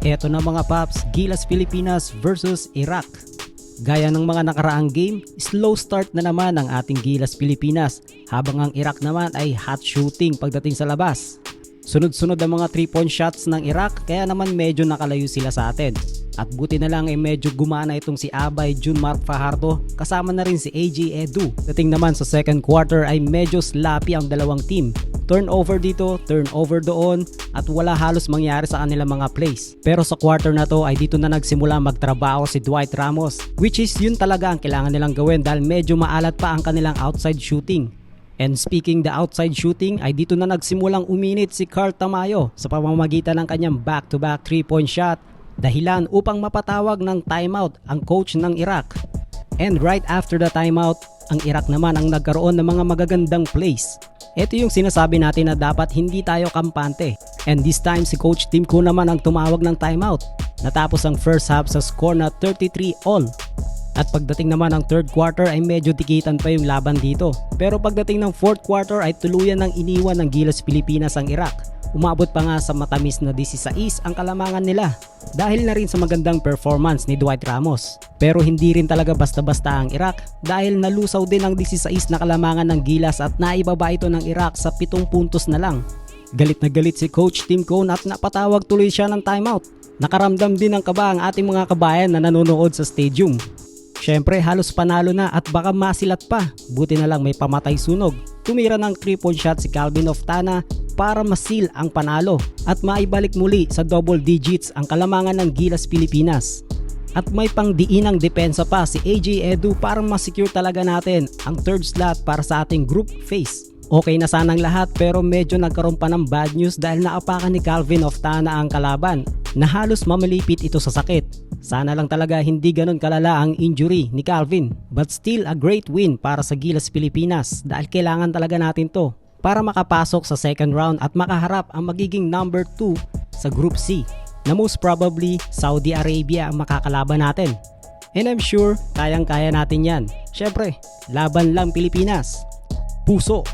Eto na mga paps, Gilas Pilipinas versus Iraq. Gaya ng mga nakaraang game, slow start na naman ang ating Gilas Pilipinas habang ang Iraq naman ay hot shooting pagdating sa labas. Sunod-sunod ang mga 3-point shots ng Iraq kaya naman medyo nakalayo sila sa atin. At buti na lang ay medyo gumana itong si Abay Junmark Fajardo kasama na rin si AJ Edu. Dating naman sa second quarter ay medyo sloppy ang dalawang team. Turnover dito, turnover doon at wala halos mangyari sa kanilang mga plays. Pero sa quarter na to ay dito na nagsimula magtrabaho si Dwight Ramos, which is yun talaga ang kailangan nilang gawin dahil medyo maalat pa ang kanilang outside shooting. And speaking the outside shooting ay dito na nagsimulang uminit si Carl Tamayo sa pamamagitan ng kanyang back-to-back 3-point shot, dahilan upang mapatawag ng timeout ang coach ng Iraq. And right after the timeout, ang Iraq naman ang nagkaroon ng mga magagandang plays. Ito yung sinasabi natin na dapat hindi tayo kampante. And this time si Coach Tim Ko naman ang tumawag ng timeout. Natapos ang first half sa score na 33-all. At pagdating naman ng third quarter ay medyo tikitan pa yung laban dito. Pero pagdating ng fourth quarter ay tuluyan ng iniwan ng Gilas Pilipinas ang Iraq. Umabot pa nga sa matamis na 16 ang kalamangan nila dahil na rin sa magandang performance ni Dwight Ramos. Pero hindi rin talaga basta-basta ang Iraq dahil nalusaw din ang 16 na kalamangan ng Gilas at naibaba ito ng Iraq sa 7 puntos na lang. Galit na galit si Coach Tim Cone at napatawag tuloy siya ng timeout. Nakaramdam din ng kaba ang ating mga kabayan na nanonood sa stadium. Syempre halos panalo na at baka masilat pa. Buti na lang may pamatay sunog. Tumira ng 3-point shot si Calvin Oftana para masil ang panalo at maibalik muli sa double digits ang kalamangan ng Gilas Pilipinas. At may pangdiinang depensa pa si AJ Edu para masecure talaga natin ang third slot para sa ating group phase. Okay na sanang lahat pero medyo nagkaroon pa ng bad news dahil naapakan ni Calvin Oftana ang kalaban na halos mamalipit ito sa sakit. Sana lang talaga hindi ganun kalala ang injury ni Calvin, but still a great win para sa Gilas Pilipinas dahil kailangan talaga natin to para makapasok sa second round at makaharap ang magiging number 2 sa Group C na most probably Saudi Arabia ang makakalaban natin. And I'm sure kayang-kaya natin yan. Syempre, laban lang Pilipinas. Puso!